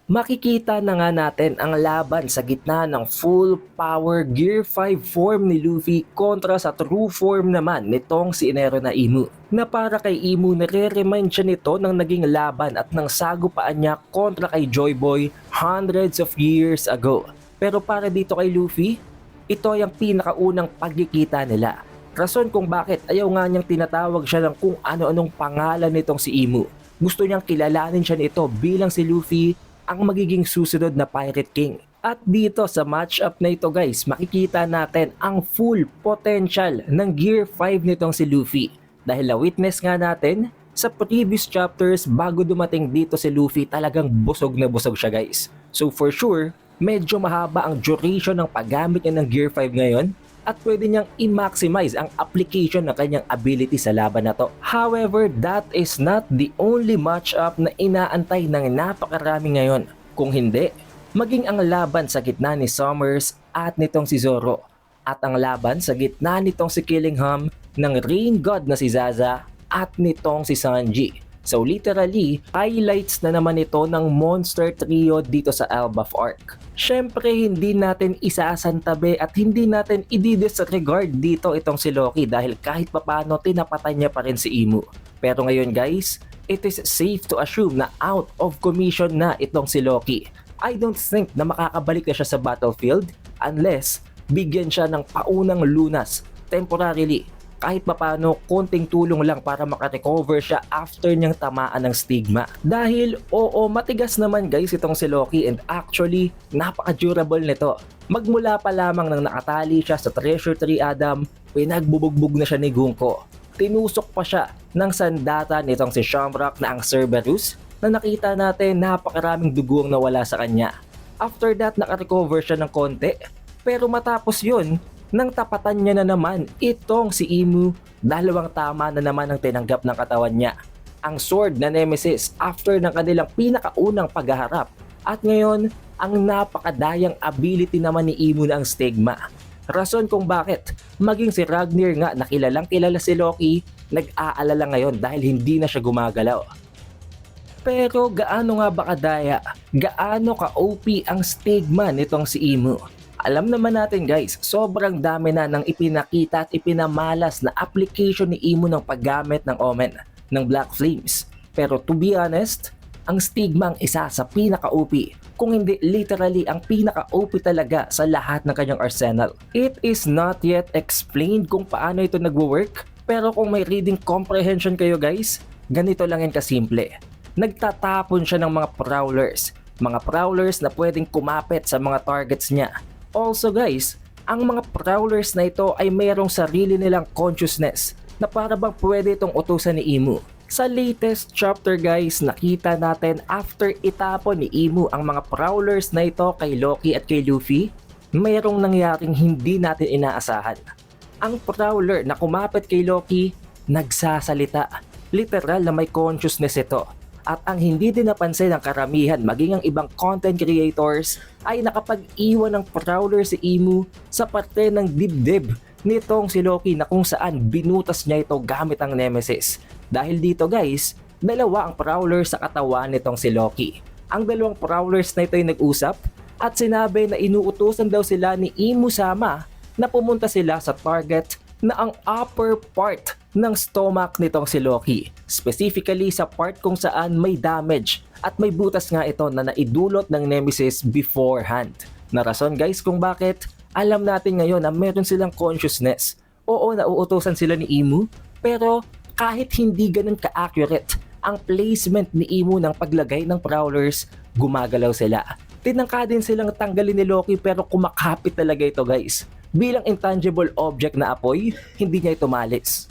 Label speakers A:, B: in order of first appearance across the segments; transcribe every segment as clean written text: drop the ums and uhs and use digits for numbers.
A: Makikita na nga natin ang laban sa gitna ng full power Gear 5 form ni Luffy kontra sa true form naman nitong si Enero na Imu. Na para kay Imu nare-remind siya nito ng naging laban at ng sagupaan niya kontra kay Joy Boy hundreds of years ago. Pero para dito kay Luffy, ito ay ang pinakaunang pagkikita nila. Rason kung bakit ayaw nga niyang tinatawag siya ng kung ano-anong pangalan nitong si Imu. Gusto niyang kilalanin siya nito bilang si Luffy ang magiging susunod na Pirate King. At dito sa matchup na ito guys, makikita natin ang full potential ng Gear 5 nitong si Luffy. Dahil na-witness nga natin sa previous chapters bago dumating dito si Luffy, talagang busog na busog siya guys. So for sure, medyo mahaba ang duration ng paggamit niya ng Gear 5 ngayon at pwede niyang i-maximize ang application ng kanyang ability sa laban na to. However, that is not the only matchup na inaantay ng napakarami ngayon. Kung hindi, maging ang laban sa gitna ni Summers at nitong si Zoro. At ang laban sa gitna nitong si Killingham, ng Rain God na si Zaza at nitong si Sanji. So literally, highlights na naman ito ng Monster Trio dito sa Elbaf Arc. Syempre hindi natin isasantabi at hindi natin i-disregard dito itong si Loki dahil kahit papano tinapatan niya pa rin si Imu. Pero ngayon guys, it is safe to assume na out of commission na itong si Loki. I don't think na makakabalik na siya sa battlefield unless bigyan siya ng paunang lunas temporarily. Kahit papano konting tulong lang para makarecover siya after niyang tamaan ng stigma. Dahil oo, matigas naman guys itong si Loki and actually napaka-durable nito. Magmula pa lamang nang nakatali siya sa Treasure Tree Adam, pinagbubugbog na siya ni Gunko. Tinusok pa siya ng sandata nitong si Shamrock na ang Cerberus na nakita natin napakaraming dugo ang nawala sa kanya. After that nakarecover siya ng konti, pero matapos yun, nang tapatan niya na naman itong si Imu, dalawang tama na naman ang tinanggap ng katawan niya. Ang sword na Nemesis after ng kanilang pinakaunang paghaharap at ngayon ang napakadayang ability naman ni Imu na ang Stigma. Rason kung bakit maging si Ragnir nga na kilalang kilala si Loki nag-aalala ngayon dahil hindi na siya gumagalaw. Pero gaano nga ba kadaya, gaano ka-OP ang Stigma nitong si Imu? Alam naman natin guys, sobrang dami na ng ipinakita at ipinamalas na application ni Imu ng paggamit ng Omen, ng Black Flames. Pero to be honest, ang Stigma ang isa sa pinaka-OP, kung hindi literally ang pinaka-OP talaga sa lahat ng kanyang arsenal. It is not yet explained kung paano ito nagwo-work, pero kung may reading comprehension kayo guys, ganito lang yan kasimple. Nagtatapon siya ng mga prowlers na pwedeng kumapit sa mga targets niya. Also guys, ang mga prowlers na ito ay mayroong sarili nilang consciousness na para bang pwede itong utusan ni Imu. Sa latest chapter guys, nakita natin after itapon ni Imu ang mga prowlers na ito kay Loki at kay Luffy, mayroong nangyaring hindi natin inaasahan. Ang prowler na kumapit kay Loki, nagsasalita. Literal na may consciousness ito. At ang hindi din napansin ng karamihan maging ang ibang content creators ay nakapag-iwan ng prowler si Imu sa parte ng dibdib nitong si Loki na kung saan binutas niya ito gamit ang Nemesis. Dahil dito guys, dalawa ang prowler sa katawan nitong si Loki. Ang dalawang prowlers na ito ay nag-usap at sinabi na inuutusan daw sila ni Imu Sama na pumunta sila sa target na ang upper part ng stomach nitong si Loki. Specifically sa part kung saan may damage at may butas nga ito na naidulot ng Nemesis beforehand. Na rason guys kung bakit alam natin ngayon na meron silang consciousness. Oo, nauutosan sila ni Imu, pero kahit hindi ganun ka-accurate ang placement ni Imu ng paglagay ng prowlers, gumagalaw sila. Tinangka din silang tanggalin ni Loki pero kumakapit talaga ito guys. Bilang intangible object na apoy, hindi niya ito malis.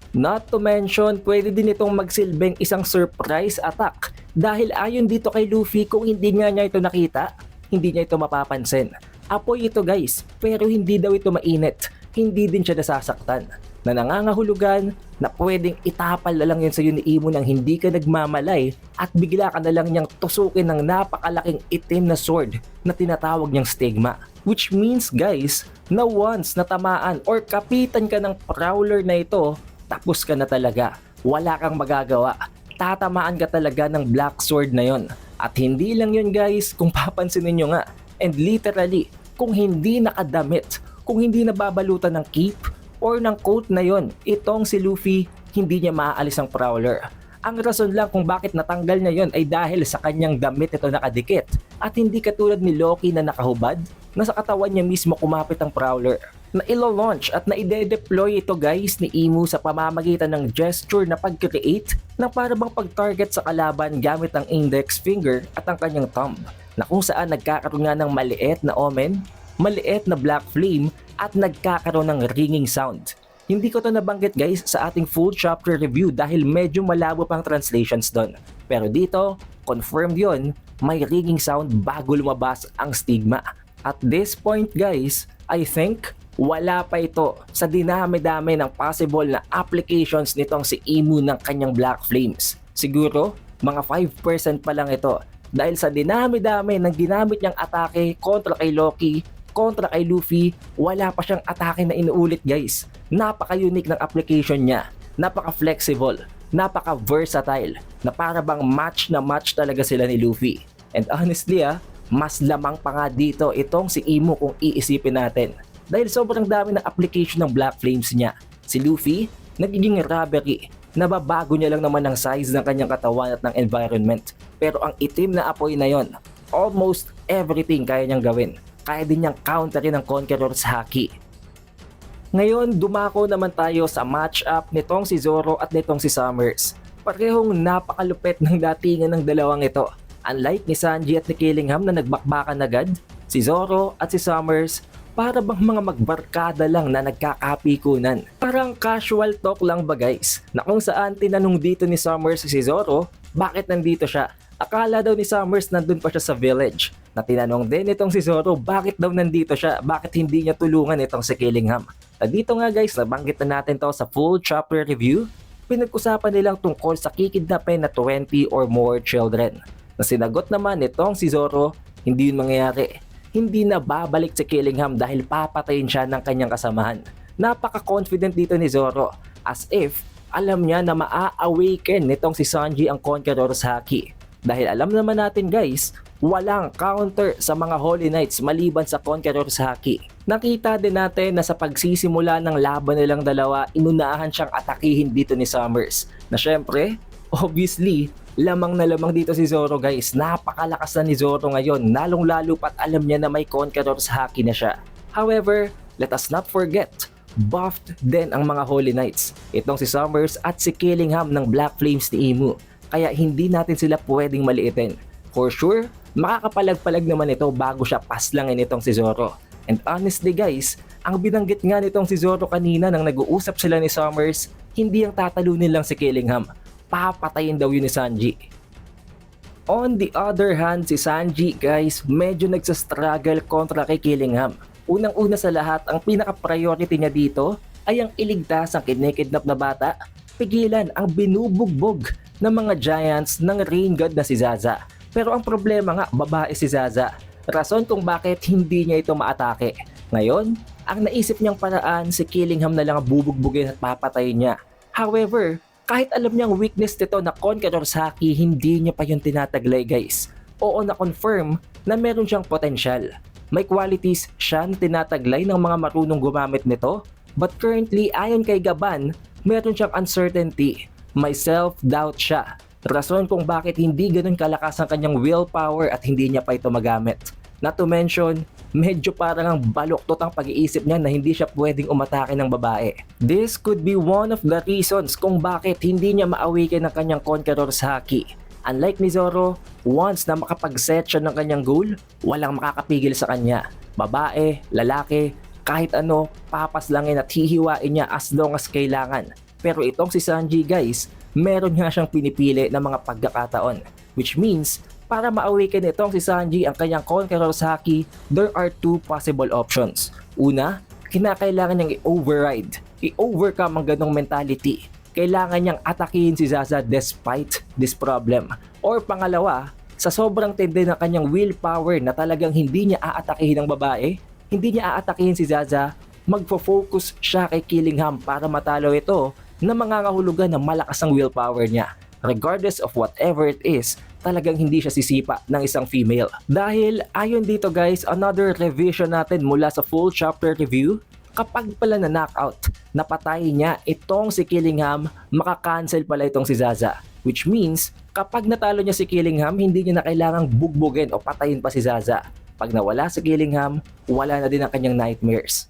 A: Not to mention, pwede din itong magsilbing isang surprise attack dahil ayon dito kay Luffy kung hindi nga niya ito nakita, hindi niya ito mapapansin. Apoy ito guys, pero hindi daw ito mainit, hindi din siya nasasaktan. Na nangangahulugan na pwedeng itapal na lang yun sa iyo ni Imu nang hindi ka nagmamalay at bigla ka na lang niyang tusukin ng napakalaking itim na sword na tinatawag niyang Stigma. Which means guys, na once natamaan or kapitan ka ng prowler na ito, tapos ka na talaga. Wala kang magagawa. Tatamaan ka talaga ng black sword na yon. At hindi lang yun guys, kung papansinin nyo nga, and literally, kung hindi nakadamit, kung hindi nababalutan ng cape or ng coat na yon, itong si Luffy, hindi niya maaalis ang Prowler. Ang rason lang kung bakit natanggal niya yon ay dahil sa kanyang damit ito nakadikit at hindi katulad ni Loki na nakahubad na sa katawan niya mismo kumapit ang Prowler. Na ilo-launch at na ide-deploy ito guys ni Imu sa pamamagitan ng gesture na pag-create na para bang pag-target sa kalaban gamit ang index finger at ang kanyang thumb, na kung saan nagkakaroon nga ng maliit na omen, maliit na black flame at nagkakaroon ng ringing sound. Hindi ko to nabanggit guys sa ating full chapter review dahil medyo malabo pang translations doon. Pero dito, confirmed yon, may ringing sound bago lumabas ang stigma. At this point guys, I think wala pa ito sa dinami-dami ng possible na applications nitong si Imu ng kanyang Black Flames. Siguro, mga 5% pa lang ito dahil sa dinami-dami ng ginamit niyang atake kontra kay Loki, kontra kay Luffy, wala pa siyang atake na inuulit guys. Napaka-unique ng application niya, napaka-flexible, napaka-versatile, na para bang match na match talaga sila ni Luffy. And honestly mas lamang pa nga dito itong si Imu kung iisipin natin. Dahil sobrang dami ng application ng Black Flames niya. Si Luffy, nagiging rubbery. Nababago niya lang naman ang size ng kanyang katawan at ng environment. Pero ang itim na apoy na yon, almost everything kaya niyang gawin. Kaya din niyang counterin ang Conqueror's Haki. Ngayon, dumako naman tayo sa match-up nitong si Zoro at nitong si Summers. Parehong napakalupit ng datingan ng dalawang ito. Unlike ni Sanji at ni Killingham na nagbakbakan agad, si Zoro at si Summers para bang mga magbarkada lang na nagkakapikunan. Parang casual talk lang ba guys, na kung saan tinanong dito ni Summers si Zoro bakit nandito siya. Akala daw ni Summers nandun pa siya sa village. Na tinanong din itong si Zoro bakit daw nandito siya, bakit hindi niya tulungan itong si Killingham. At dito nga guys, nabanggit na natin to sa full chapter review, pinag-usapan nilang tungkol sa kikidnapin na 20 or more children. Na sinagot naman itong si Zoro, hindi yun mangyayari. Hindi na babalik si Killingham dahil papatayin siya ng kanyang kasamahan. Napaka-confident dito ni Zoro, as if alam niya na maa-awaken nitong si Sanji ang Conqueror's Haki. Dahil alam naman natin guys, walang counter sa mga Holy Knights maliban sa Conqueror's Haki. Nakita din natin na sa pagsisimula ng laban nilang dalawa, inunahan siyang atakihin dito ni Summers. Na syempre, obviously, lamang na lamang dito si Zoro guys. Napakalakas na ni Zoro ngayon, lalong lalo pat alam niya na may Conqueror's Haki na siya. However, let us not forget, buffed din ang mga Holy Knights. Itong si Summers at si Killingham ng Black Flames ni Imu. Kaya hindi natin sila pwedeng maliitin. For sure, makakapalag-palag naman ito bago siya paslangin itong si Zoro. And honestly guys, ang binanggit nga nitong si Zoro kanina nang nag-uusap sila ni Summers, hindi ang tatalunin lang si Killingham. Papatayin daw yun ni Sanji. On the other hand, si Sanji guys, medyo nagsastruggle kontra kay Killingham. Unang-una sa lahat, ang pinaka-priority niya dito ay ang iligtas ang kinikidnap na bata, pigilan ang binubugbog ng mga giants ng Rain God na si Zaza. Pero ang problema nga, babae si Zaza. Rason kung bakit hindi niya ito maatake. Ngayon, ang naisip niyang paraan, si Killingham na lang ang bubugbugin at papatayin niya. However, kahit alam niyang weakness nito na Conqueror's Haki, hindi niya pa yun tinataglay guys. Oo, na-confirm na meron siyang potensyal. May qualities siya na tinataglay ng mga marunong gumamit nito. But currently, ayon kay Gaban, meron siyang uncertainty. May self-doubt siya. Rason kung bakit hindi ganun kalakas ang kanyang willpower at hindi niya pa ito magamit. Not to mention, medyo parang ang baluktot ang pag-iisip niya na hindi siya pwedeng umatake ng babae. This could be one of the reasons kung bakit hindi niya ma-awaken ang kanyang Conqueror's Haki. Unlike ni Zoro, once na makapag-set siya ng kanyang goal, walang makakapigil sa kanya. Babae, lalaki, kahit ano, papaslangin at hihiwain niya as long as kailangan. Pero itong si Sanji guys, meron nga siyang pinipili ng mga pagkakataon. Which means, para ma-awaken itong si Sanji ang kanyang Conqueror's Haki, there are two possible options. Una, kinakailangan niyang i-override, i-overcome ang ganong mentality. Kailangan niyang atakihin si Zaza despite this problem. Or pangalawa, sa sobrang tindi ng kanyang willpower na talagang hindi niya aatakihin ang babae, hindi niya aatakihin si Zaza, magfo-focus siya kay Killingham para matalo ito na mangangahulugan na malakas ang willpower niya. Regardless of whatever it is, talagang hindi siya sisipa ng isang female. Dahil ayon dito guys, another revision natin mula sa full chapter review, kapag pala na knockout, napatay niya itong si Killingham, makakancel pala itong si Zaza. Which means, kapag natalo niya si Killingham, hindi niya na kailangang bugbugin o patayin pa si Zaza. Pag nawala si Killingham, wala na din ang kanyang nightmares.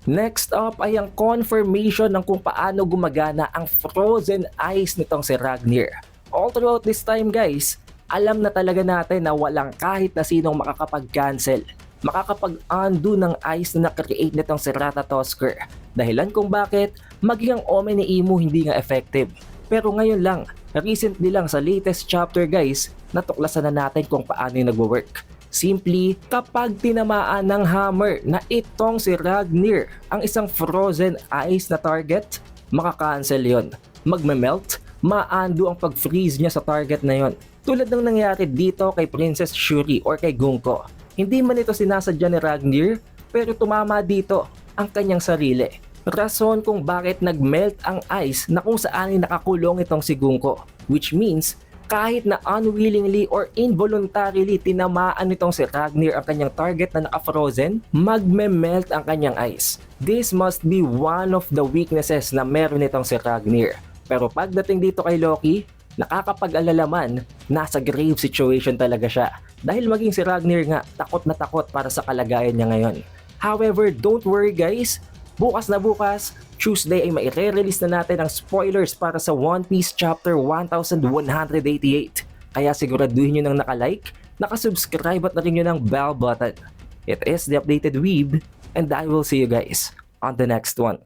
A: Next up ay ang confirmation ng kung paano gumagana ang frozen ice nitong si Ragnir. All throughout this time guys, alam na talaga natin na walang kahit na sinong makakapag-cancel, makakapag-undo ng ice na na-create nitong si Ratatoskr. Dahilan kung bakit, maging ang Ome ni Imu hindi nga effective. Pero ngayon lang, recently lang sa latest chapter guys, natuklasan na natin kung paano yung nagwo-work. Simply, kapag tinamaan ng hammer na itong si Ragnir ang isang frozen ice na target, makakancel yon. Magme-melt, ma-undo ang pag-freeze niya sa target na yon. Tulad ng nangyari dito kay Princess Shuri or kay Gunko. Hindi man ito sinasadya ni Ragnir, pero tumama dito ang kanyang sarili. Rason kung bakit nag-melt ang ice na kung saan ay nakakulong itong si Gunko. Which means, kahit na unwillingly or involuntarily tinamaan nitong si Ragnir ang kanyang target na naka-frozen, magme-melt ang kanyang ice. This must be one of the weaknesses na meron nitong si Ragnir. Pero pagdating dito kay Loki, nakakapag-alala man, nasa grave situation talaga siya. Dahil maging si Ragnir nga, takot na takot para sa kalagayan niya ngayon. However, don't worry guys, bukas na bukas, Tuesday ay maire-release na natin ang spoilers para sa One Piece Chapter 1188. Kaya siguraduhin nyo nang naka-like, naka-subscribe at na rin nyo ng bell button. It is the Updated Weeb, and I will see you guys on the next one.